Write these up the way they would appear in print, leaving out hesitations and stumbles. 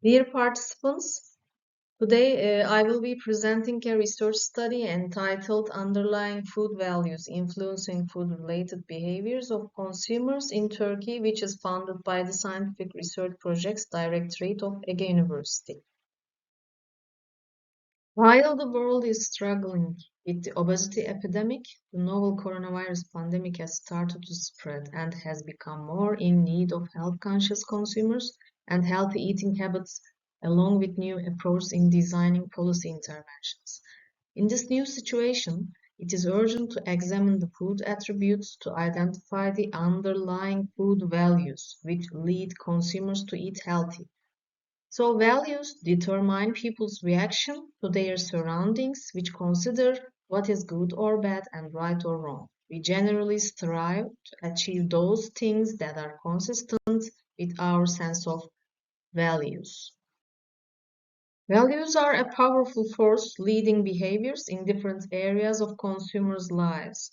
Dear participants, today I will be presenting a research study entitled Underlying Food Values Influencing Food-Related Behaviors of Consumers in Turkey, which is funded by the Scientific Research Projects Directorate of Ege University. While the world is struggling with the obesity epidemic, the novel coronavirus pandemic has started to spread and has become more in need of health-conscious consumers and healthy eating habits, along with new approaches in designing policy interventions. In this new situation, it is urgent to examine the food attributes to identify the underlying food values which lead consumers to eat healthy. So values determine people's reaction to their surroundings, which consider what is good or bad and right or wrong. We generally strive to achieve those things that are consistent with our sense of values. Values are a powerful force leading behaviors in different areas of consumers' lives.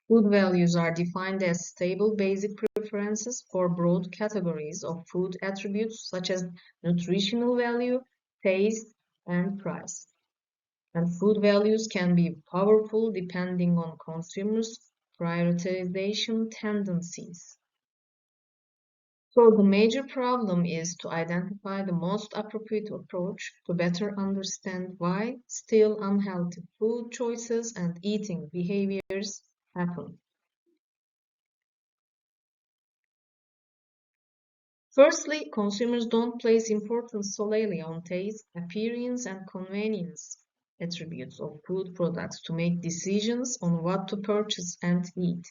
Food values are defined as stable basic preferences for broad categories of food attributes such as nutritional value, taste, and price. And food values can be powerful depending on consumers' prioritization tendencies. So the major problem is to identify the most appropriate approach to better understand why still unhealthy food choices and eating behaviors happen. Firstly, consumers don't place importance solely on taste, appearance, and convenience attributes of food products to make decisions on what to purchase and eat.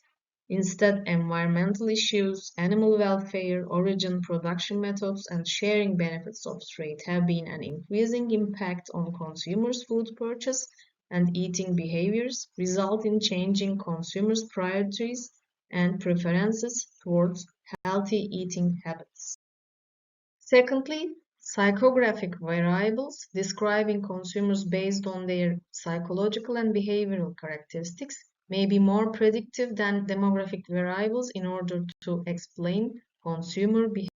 Instead, environmental issues, animal welfare, origin, production methods, and sharing benefits of trade have been an increasing impact on consumers' food purchase and eating behaviors, result in changing consumers' priorities and preferences towards healthy eating habits. Secondly, psychographic variables describing consumers based on their psychological and behavioral characteristics may be more predictive than demographic variables in order to explain consumer behavior.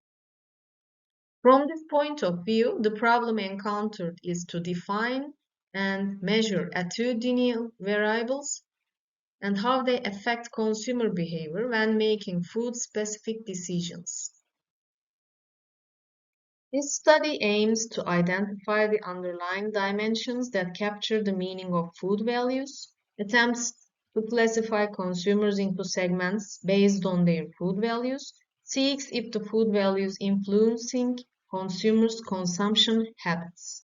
From this point of view, the problem encountered is to define and measure attitudinal variables and how they affect consumer behavior when making food-specific decisions. This study aims to identify the underlying dimensions that capture the meaning of food values, attempts to classify consumers into segments based on their food values, seeks if the food values influencing consumers' consumption habits.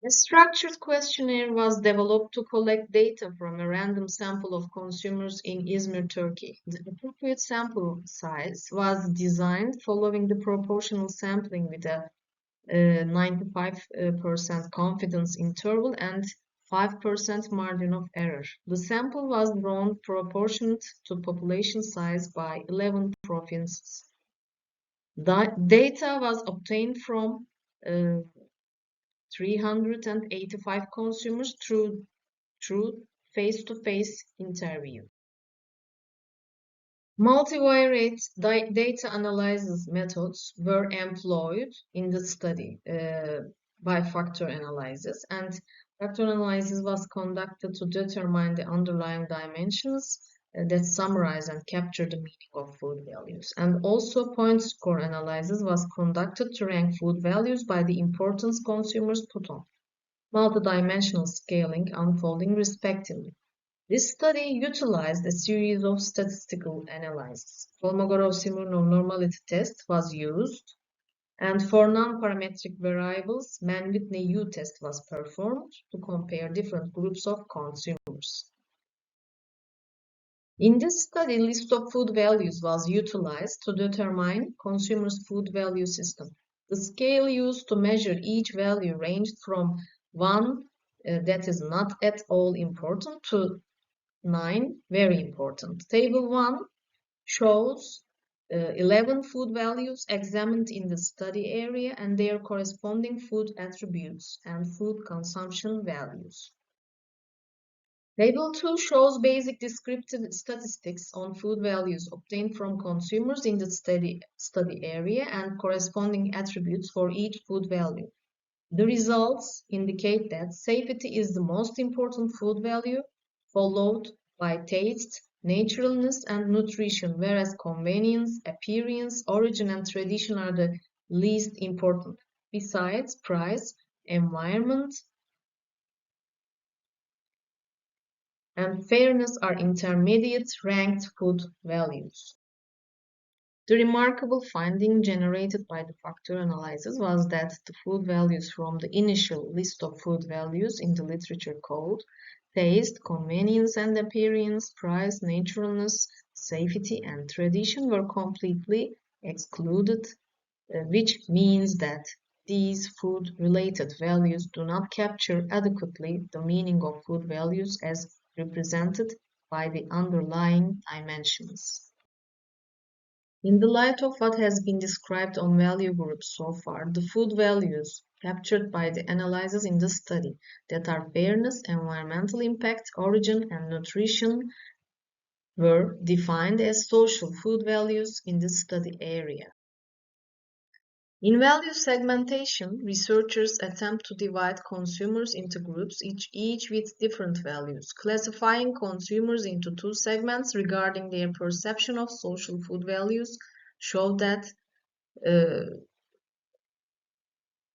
A structured questionnaire was developed to collect data from a random sample of consumers in Izmir, Turkey. The appropriate sample size was designed following the proportional sampling with a 95% confidence interval and 5% margin of error. The sample was drawn proportionate to population size by 11 provinces. The data was obtained from 385 consumers through face-to-face interview. Multivariate data analysis methods were employed in the study by factor analysis, and factor analysis was conducted to determine the underlying dimensions that summarize and capture the meaning of food values. And also point score analysis was conducted to rank food values by the importance consumers put on multidimensional scaling unfolding respectively. This study utilized a series of statistical analyses. Kolmogorov-Smirnov normality test was used, and for non-parametric variables, Mann-Whitney U test was performed to compare different groups of consumers. In this study, list of food values was utilized to determine consumers' food value system. The scale used to measure each value ranged from 1 that is not at all important to 9 very important. Table 1 shows 11 food values examined in the study area and their corresponding food attributes and food consumption values. Table 2 shows basic descriptive statistics on food values obtained from consumers in the study area and corresponding attributes for each food value. The results indicate that safety is the most important food value, followed by taste, naturalness, and nutrition, whereas convenience, appearance, origin, and tradition are the least important. Besides, price, environment, and fairness are intermediate ranked food values. The remarkable finding generated by the factor analysis was that the food values from the initial list of food values in the literature called taste, convenience and appearance, price, naturalness, safety, and tradition were completely excluded, which means that these food-related values do not capture adequately the meaning of food values as represented by the underlying dimensions. In the light of what has been described on value groups so far, the food values captured by the analysis in the study, that are fairness, environmental impact, origin, and nutrition, were defined as social food values in the study area. In value segmentation, researchers attempt to divide consumers into groups, each with different values, classifying consumers into two segments regarding their perception of social food values. Show that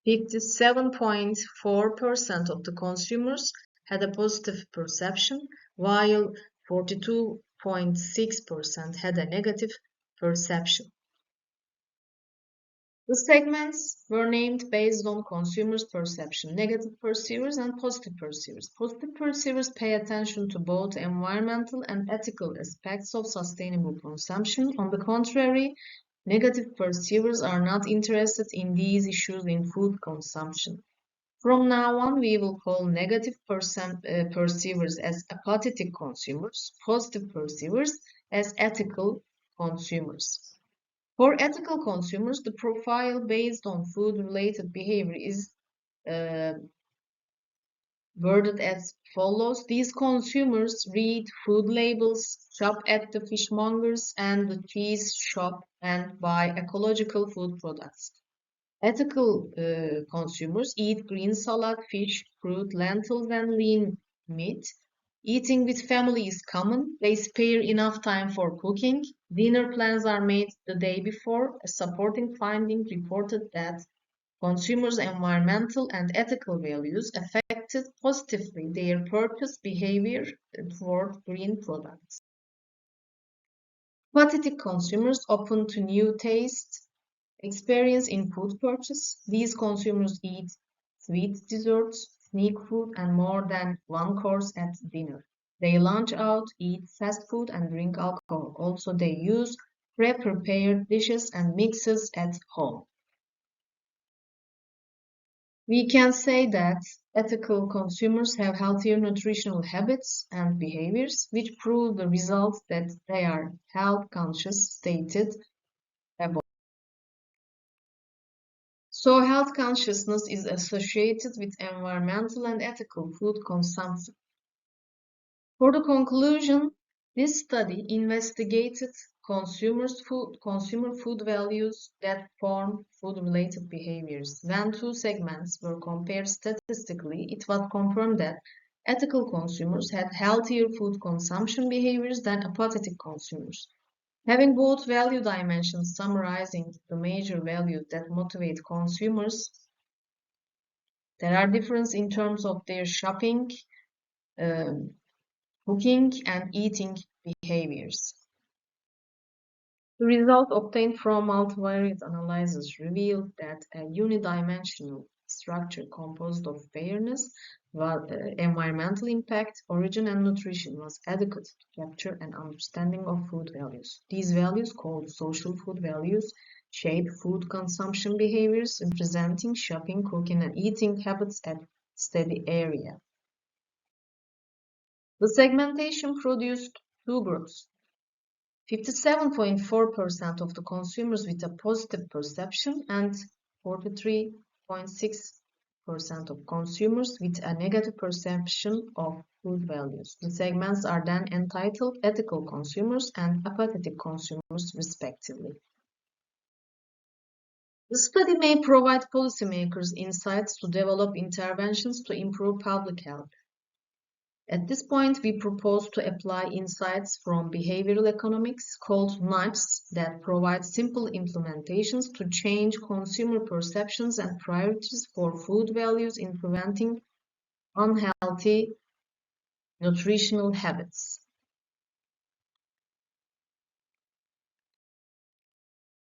57.4% of the consumers had a positive perception, while 42.6% had a negative perception. The segments were named based on consumers' perception: negative perceivers and positive perceivers. Positive perceivers pay attention to both environmental and ethical aspects of sustainable consumption. On the contrary, negative perceivers are not interested in these issues in food consumption. From now on, we will call negative perceivers as apathetic consumers, positive perceivers as ethical consumers. For ethical consumers, the profile based on food-related behavior is worded as follows. These consumers read food labels, shop at the fishmongers and the cheese shop, and buy ecological food products. Ethical consumers eat green salad, fish, fruit, lentils, and lean meat. Eating with family is common. They spare enough time for cooking. Dinner plans are made the day before. A supporting finding reported that consumers' environmental and ethical values affected positively their purchase behavior toward green products. Apathetic consumers open to new tastes experience in food purchase. These consumers eat sweet desserts, sneak food, and more than one course at dinner. They lunch out, eat fast food, and drink alcohol. Also, they use pre-prepared dishes and mixes at home. We can say that ethical consumers have healthier nutritional habits and behaviors, which prove the result that they are health conscious, stated above. So health consciousness is associated with environmental and ethical food consumption. For the conclusion, this study investigated consumer food values that form food-related behaviors. When two segments were compared statistically, it was confirmed that ethical consumers had healthier food consumption behaviors than apathetic consumers. Having both value dimensions summarizing the major values that motivate consumers, there are differences in terms of their shopping, cooking, and eating behaviors. The result obtained from multivariate analysis revealed that a unidimensional structure composed of fairness, environmental impact, origin, and nutrition was adequate to capture an understanding of food values. These values, called social food values, shape food consumption behaviors, representing shopping, cooking, and eating habits at study area. The segmentation produced two groups. 57.4% of the consumers with a positive perception and 43.6% of consumers with a negative perception of food values. The segments are then entitled ethical consumers and apathetic consumers, respectively. The study may provide policymakers insights to develop interventions to improve public health. At this point, we propose to apply insights from behavioral economics called nudges that provide simple implementations to change consumer perceptions and priorities for food values in preventing unhealthy nutritional habits.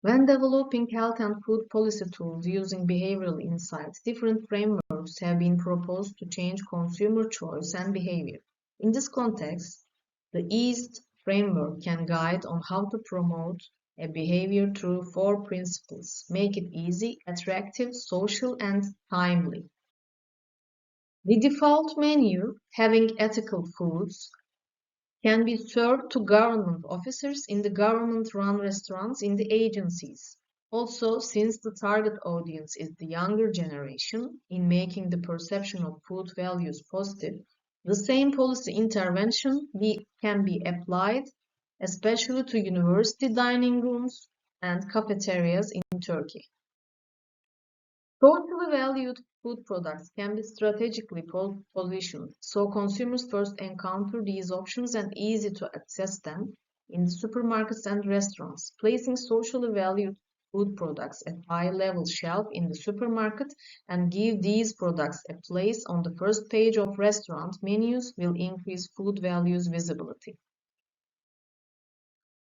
When developing health and food policy tools using behavioral insights, different frameworks have been proposed to change consumer choice and behavior. In this context, the EAST framework can guide on how to promote a behavior through 4 principles: make it easy, attractive, social, and timely. The default menu, having ethical foods, can be served to government officers in the government-run restaurants in the agencies. Also, since the target audience is the younger generation, in making the perception of food values positive, the same policy intervention can be applied, especially to university dining rooms and cafeterias in Turkey. Socially valued food products can be strategically positioned, so consumers first encounter these options and easy to access them in the supermarkets and restaurants. Placing socially valued food products at high-level shelf in the supermarket and give these products a place on the first page of restaurant menus will increase food values visibility.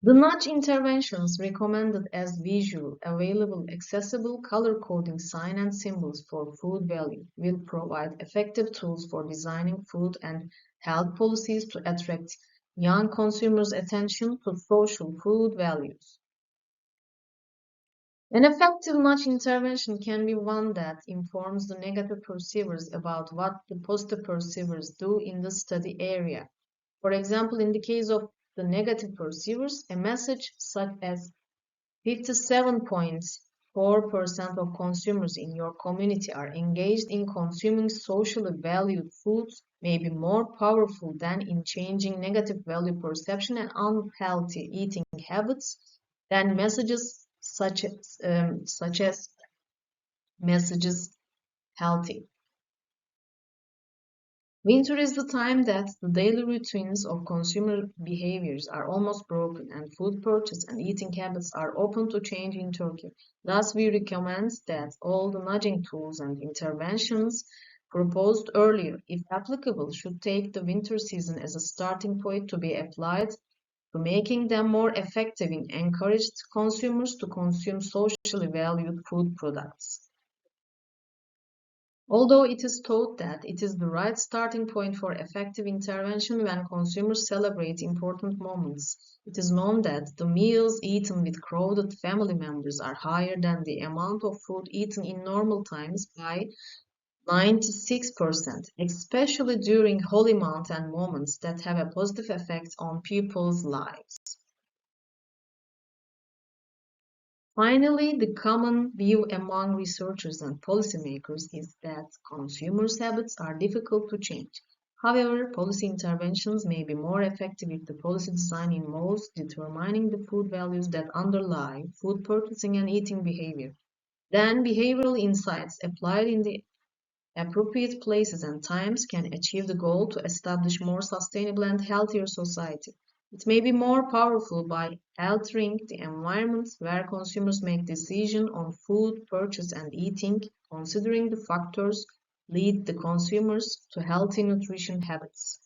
The nudge interventions recommended as visual, available, accessible color coding sign and symbols for food value will provide effective tools for designing food and health policies to attract young consumers' attention to social food values. An effective nudge intervention can be one that informs the negative perceivers about what the positive perceivers do in the study area. For example, in the case of the negative perceivers, a message such as 57.4% of consumers in your community are engaged in consuming socially valued foods may be more powerful than in changing negative value perception and unhealthy eating habits than messages such as messages healthy. Winter is the time that the daily routines of consumer behaviors are almost broken and food purchase and eating habits are open to change in Turkey. Thus, we recommend that all the nudging tools and interventions proposed earlier, if applicable, should take the winter season as a starting point to be applied to making them more effective in encouraging consumers to consume socially valued food products. Although it is thought that it is the right starting point for effective intervention when consumers celebrate important moments, it is known that the meals eaten with crowded family members are higher than the amount of food eaten in normal times by 96%, especially during holy months and moments that have a positive effect on people's lives. Finally, the common view among researchers and policymakers is that consumers' habits are difficult to change. However, policy interventions may be more effective if the policy design involves determining the food values that underlie food purchasing and eating behavior. Then, behavioral insights applied in the appropriate places and times can achieve the goal to establish more sustainable and healthier society. It may be more powerful by altering the environment where consumers make decisions on food purchase and eating, considering the factors lead the consumers to healthy nutrition habits.